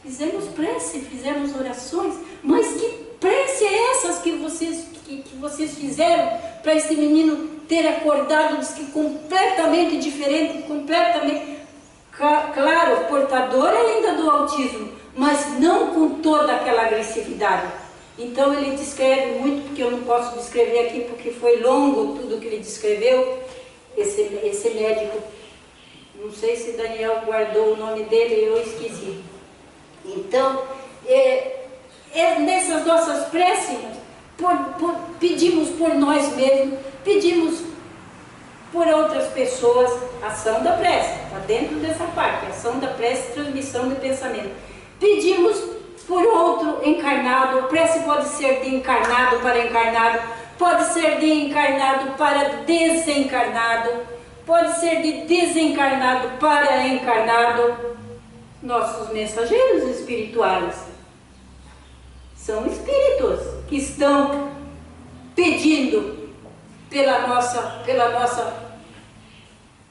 Fizemos prece, fizemos orações, mas que prece é essas que vocês fizeram para esse menino ter acordado, diz que completamente diferente, completamente, claro, portador ainda do autismo, mas não com toda aquela agressividade. Então ele descreve muito, porque eu não posso descrever aqui, porque foi longo tudo que ele descreveu, esse médico. Não sei se Daniel guardou o nome dele, eu esqueci. Então, nessas nossas preces, pedimos por nós mesmos, pedimos por outras pessoas, ação da prece, está dentro dessa parte, ação da prece, transmissão de pensamento. Pedimos por outro encarnado, prece pode ser de encarnado para encarnado, pode ser de encarnado para desencarnado, pode ser de desencarnado para encarnado. Nossos mensageiros espirituais são espíritos que estão pedindo pela nossa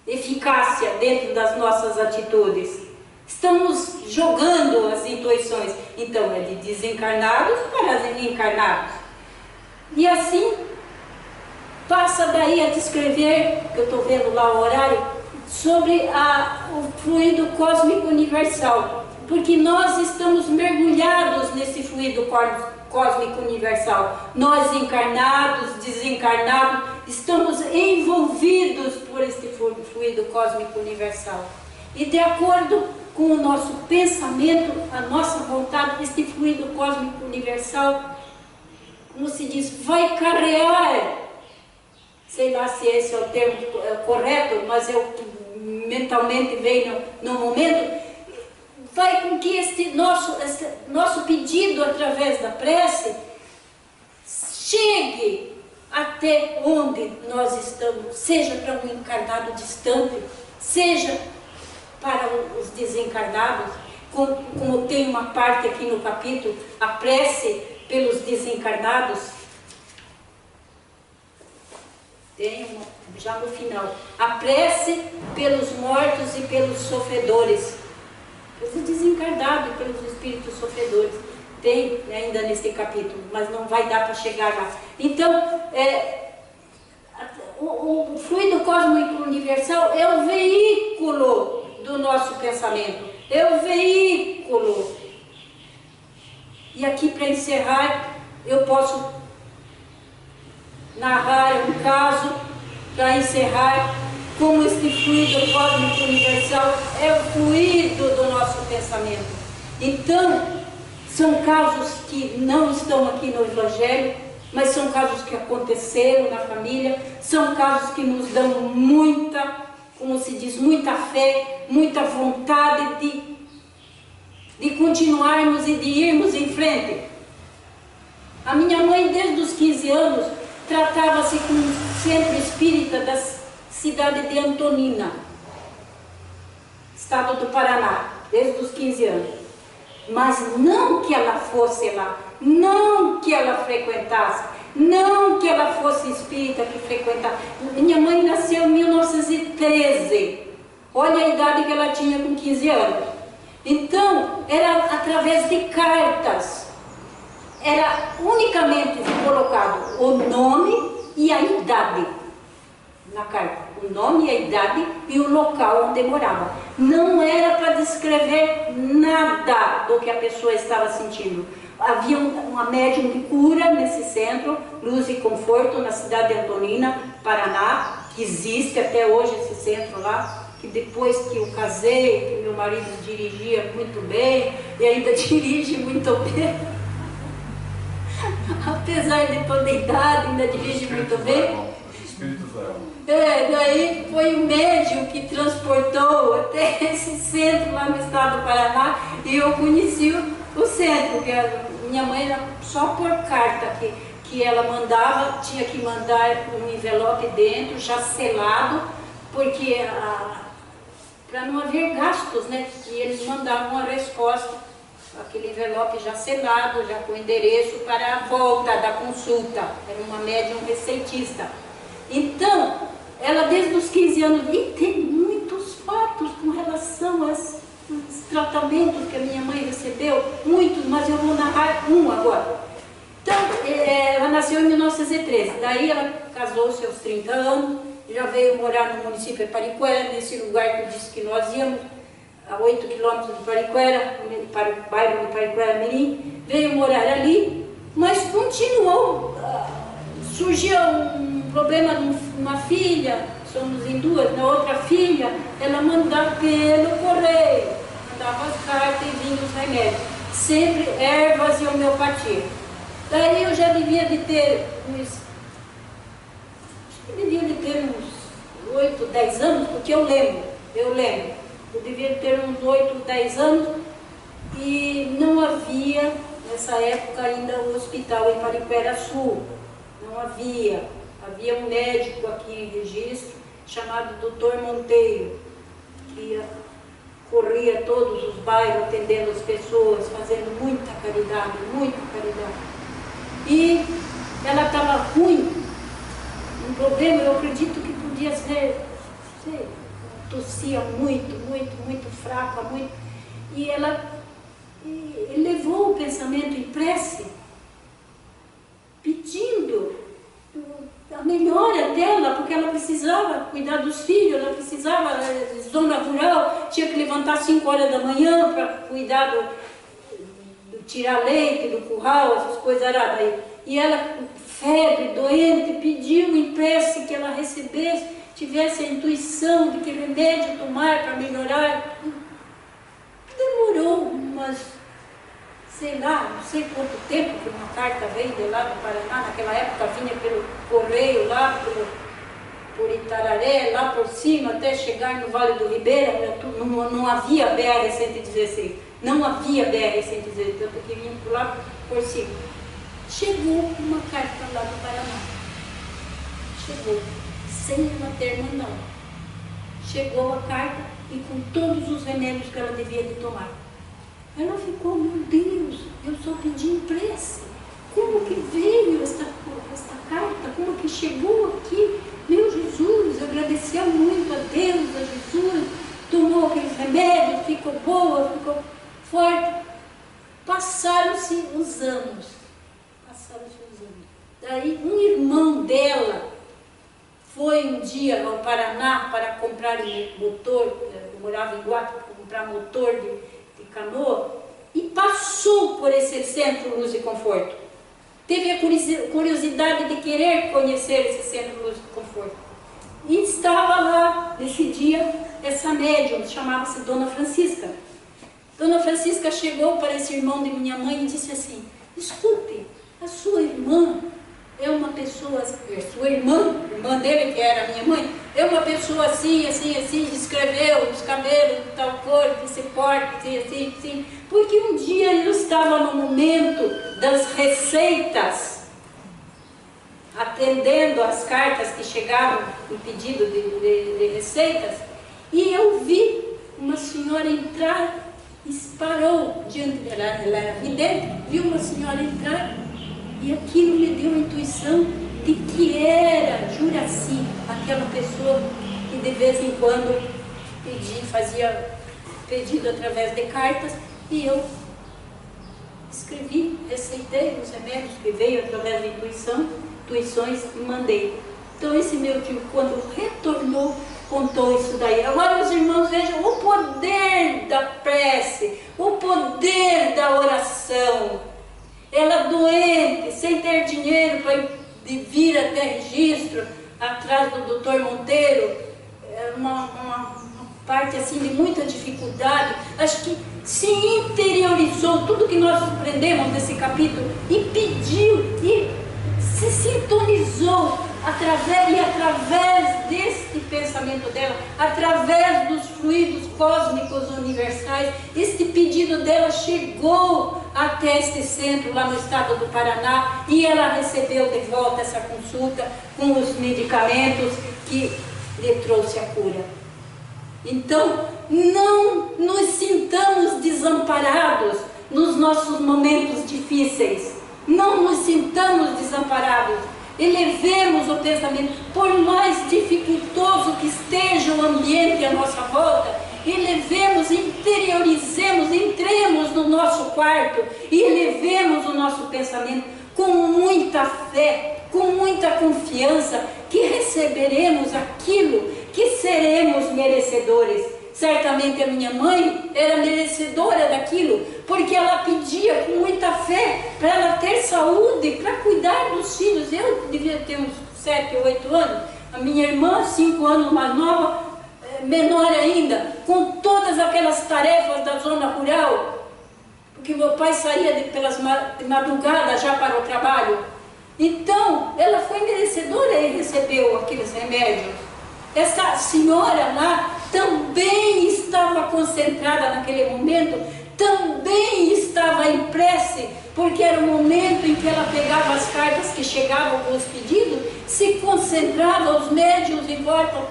eficácia dentro das nossas atitudes. Estamos jogando as intuições. Então é de desencarnados para encarnados. E assim passa daí a descrever, que eu estou vendo lá o horário, sobre o fluido cósmico universal, porque nós estamos mergulhados nesse fluido cósmico universal. Nós, encarnados, desencarnados, estamos envolvidos por este fluido cósmico universal. E de acordo com o nosso pensamento, a nossa vontade, este fluido cósmico universal, como se diz, vai carrear, sei lá se esse é o termo correto, mas eu mentalmente veio no momento, vai com que este nosso pedido através da prece chegue até onde nós estamos, seja para um encarnado distante, seja para os desencarnados, como tem uma parte aqui no capítulo, a prece pelos desencarnados. Tem já no final, a prece pelos mortos e pelos sofredores, pelos desencarnados e pelos espíritos sofredores. Tem ainda nesse capítulo, mas não vai dar para chegar lá. Então, o fluido cósmico universal é o veículo do nosso pensamento, é o veículo. E aqui, para encerrar, eu posso narrar um caso para encerrar como este fluido cósmico universal é o fluido do nosso pensamento. Então, são casos que não estão aqui no Evangelho, mas são casos que aconteceram na família, são casos que nos dão muita, como se diz, muita fé, muita vontade de continuarmos e de irmos em frente. A minha mãe, desde os 15 anos, tratava-se com um centro espírita da cidade de Antonina, estado do Paraná, desde os 15 anos. Mas não que ela fosse lá, não que ela frequentasse, não que ela fosse espírita que frequentasse. Minha mãe nasceu em 1913, olha a idade que ela tinha com 15 anos. Então, era através de cartas. Era unicamente colocado o nome e a idade na carta. O nome e a idade e o local onde morava. Não era para descrever nada do que a pessoa estava sentindo. Havia uma médium de cura nesse centro, Luz e Conforto, na cidade de Antonina, Paraná, que existe até hoje esse centro lá, que depois que eu casei, que meu marido dirigia muito bem, e ainda dirige muito bem, apesar de toda a idade, ainda dirige muito bem. espíritos dela. Daí foi o médium que transportou até esse centro lá no estado do Paraná e eu conheci o centro, porque a minha mãe era só por carta que ela mandava, tinha que mandar um envelope dentro, já selado, porque para não haver gastos, né? E eles mandavam a resposta, aquele envelope já selado, já com endereço para a volta da consulta. Era uma médium receitista. Então, ela desde os 15 anos, e tem muitos fatos com relação aos tratamentos que a minha mãe recebeu, muitos, mas eu vou narrar um agora. Então, ela nasceu em 1913, daí ela casou-se aos 30 anos, já veio morar no município de Pariquera, nesse lugar que eu disse que nós íamos, a 8 quilômetros de Pariquera, para o bairro de Pariquera Mirim, veio morar ali, mas continuou, surgiu um problema numa filha, somos em duas, na outra filha, ela mandava pelo correio, mandava as cartas e vinham os remédios, sempre ervas e homeopatia. Daí eu já devia de ter uns 8, 10 anos, porque eu lembro, eu devia ter uns 8, 10 anos e não havia, nessa época ainda, o hospital em Pariquera Sul, não havia um médico aqui em Registro, chamado Dr. Monteiro, que corria todos os bairros, atendendo as pessoas, fazendo muita caridade, E ela estava ruim, um problema, eu acredito que podia ser, não sei, tossia muito fraca, e ela levou o pensamento em prece, pedindo a melhora dela, porque ela precisava cuidar dos filhos, ela precisava, zona rural, tinha que levantar 5 horas da manhã para cuidar tirar leite do curral, essas coisas aradas. E ela, febre, doente, pediu em prece que ela recebesse, tivesse a intuição de que remédio tomar para melhorar. Demorou umas, sei lá, não sei quanto tempo que uma carta veio de lá do Paraná, naquela época vinha pelo correio lá, por Itararé, lá por cima, até chegar no Vale do Ribeira, não havia BR-116, não havia BR-116, tanto que vinha por lá por cima. Chegou uma carta lá do Paraná, chegou, sem ela ter mandado. Chegou a carta e com todos os remédios que ela devia de tomar. Ela ficou, meu Deus, eu só pedi em prece. Como que veio esta carta? Como que chegou aqui? Meu Jesus, agradeceu muito a Deus, a Jesus, tomou aqueles remédios, ficou boa, ficou forte. Passaram-se os anos. Daí um irmão dela foi um dia ao Paraná para comprar motor, eu morava em Guapo, para comprar motor de canoa, e passou por esse centro Luz e Conforto. Teve a curiosidade de querer conhecer esse centro Luz e Conforto. E estava lá, nesse dia, essa médium, chamava-se Dona Francisca. Dona Francisca chegou para esse irmão de minha mãe e disse assim: escute, a sua irmã é uma pessoa, sua irmã dele, que era minha mãe, é uma pessoa assim, descreveu os cabelos de tal cor, que se porta, assim, porque um dia eu estava no momento das receitas, atendendo as cartas que chegavam em pedido de receitas, e eu vi uma senhora entrar, e parou diante dela, ela era vidente, viu uma senhora entrar, e aquilo me deu a intuição de que era Juraci, aquela pessoa que de vez em quando fazia pedido através de cartas, e eu escrevi, receitei os remédios que veio através da intuições e mandei. Então esse meu tio, quando retornou, contou isso daí. Agora os irmãos vejam o poder da prece, o poder da oração. Ela doente, sem ter dinheiro para vir até Registro, atrás do Dr. Monteiro, uma parte assim de muita dificuldade, acho que se interiorizou tudo que nós aprendemos nesse capítulo e pediu e se sintonizou através pensamento dela, através dos fluidos cósmicos universais. Este pedido dela chegou até este centro lá no estado do Paraná, e ela recebeu de volta essa consulta com os medicamentos que lhe trouxe a cura. Então, não nos sintamos desamparados nos nossos momentos difíceis. Não nos sintamos desamparados. Elevemos o pensamento, por mais dificultoso que esteja o ambiente à nossa volta, elevemos, interiorizemos, entremos no nosso quarto e elevemos o nosso pensamento com muita fé, com muita confiança, que receberemos aquilo que seremos merecedores. Certamente a minha mãe era merecedora daquilo, porque ela pedia com muita fé para ela ter saúde, para cuidar dos filhos. Eu devia ter uns 7 ou 8 anos, a minha irmã, 5 anos mais nova, menor ainda, com todas aquelas tarefas da zona rural, porque meu pai saía de madrugada já para o trabalho. Então, ela foi merecedora e recebeu aqueles remédios. Essa senhora lá também estava concentrada naquele momento, também estava em prece, porque era o momento em que ela pegava as cartas que chegavam com os pedidos, se concentrava, os médiuns em volta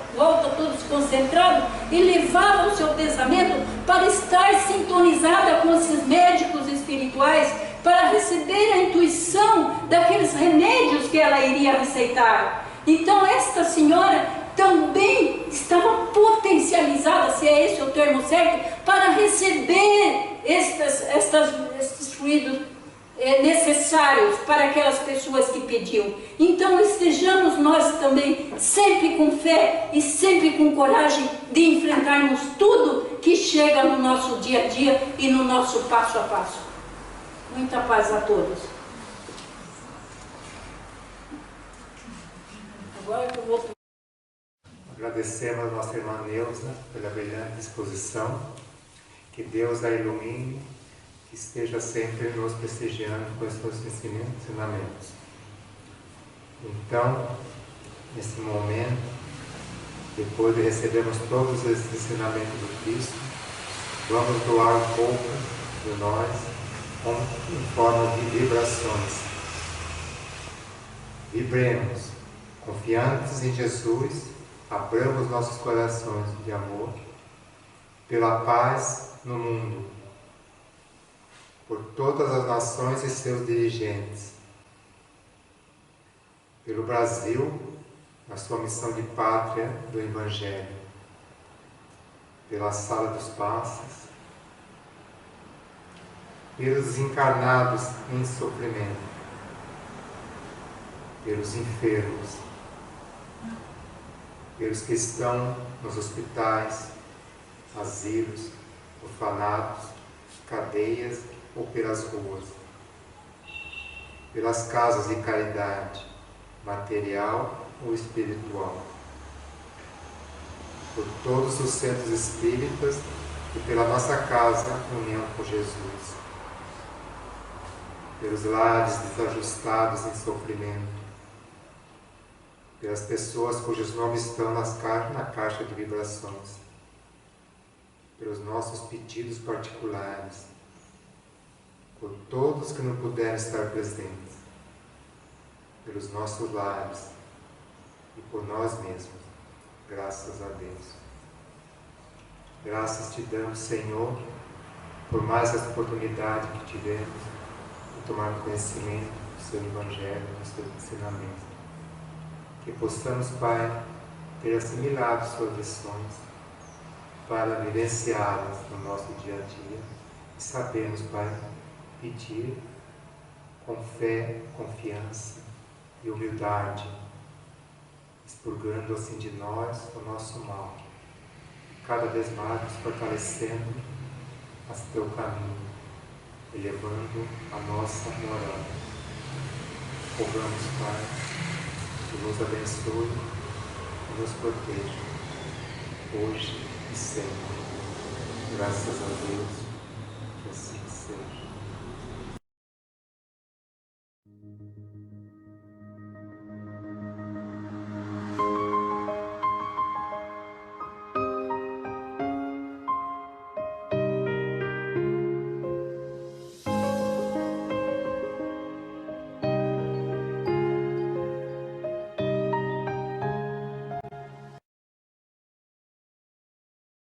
todos concentrados, e levava o seu pensamento para estar sintonizada com esses médicos espirituais, para receber a intuição daqueles remédios que ela iria receitar. Então esta senhora também estava potencializada, se é esse o termo certo, para receber estes fluidos necessários para aquelas pessoas que pediam. Então estejamos nós também sempre com fé e sempre com coragem de enfrentarmos tudo que chega no nosso dia a dia e no nosso passo a passo. Muita paz a todos. Agora que eu vou... Agradecemos a nossa irmã Neuza pela brilhante disposição. Que Deus a ilumine, que esteja sempre nos prestigiando com os seus ensinamentos. Então, nesse momento, depois de recebermos todos esses ensinamentos do Cristo, vamos doar um pouco de nós em forma de vibrações. Vibremos, confiantes em Jesus, abramos nossos corações de amor, pela paz no mundo, por todas as nações e seus dirigentes, pelo Brasil, na sua missão de pátria do Evangelho, pela Sala dos Passos, pelos encarnados em sofrimento, pelos enfermos, pelos que estão nos hospitais, asilos, orfanatos, cadeias ou pelas ruas, pelas casas de caridade, material ou espiritual, por todos os centros espíritas e pela nossa casa, união com Jesus, pelos lares desajustados em sofrimento, pelas pessoas cujos nomes estão na caixa de vibrações, pelos nossos pedidos particulares, por todos que não puderam estar presentes, pelos nossos lares e por nós mesmos, graças a Deus. Graças te damos, Senhor, por mais essa oportunidade que tivemos de tomar conhecimento do seu Evangelho, do seu ensinamento. Que possamos, Pai, ter assimilado suas lições para vivenciá-las no nosso dia a dia e sabermos, Pai, pedir com fé, confiança e humildade, expurgando assim de nós o nosso mal, cada vez mais nos fortalecendo a teu caminho, elevando a nossa moral. Rogamos, Pai, que nos abençoe e nos proteja, hoje e sempre. Graças a Deus, que assim seja.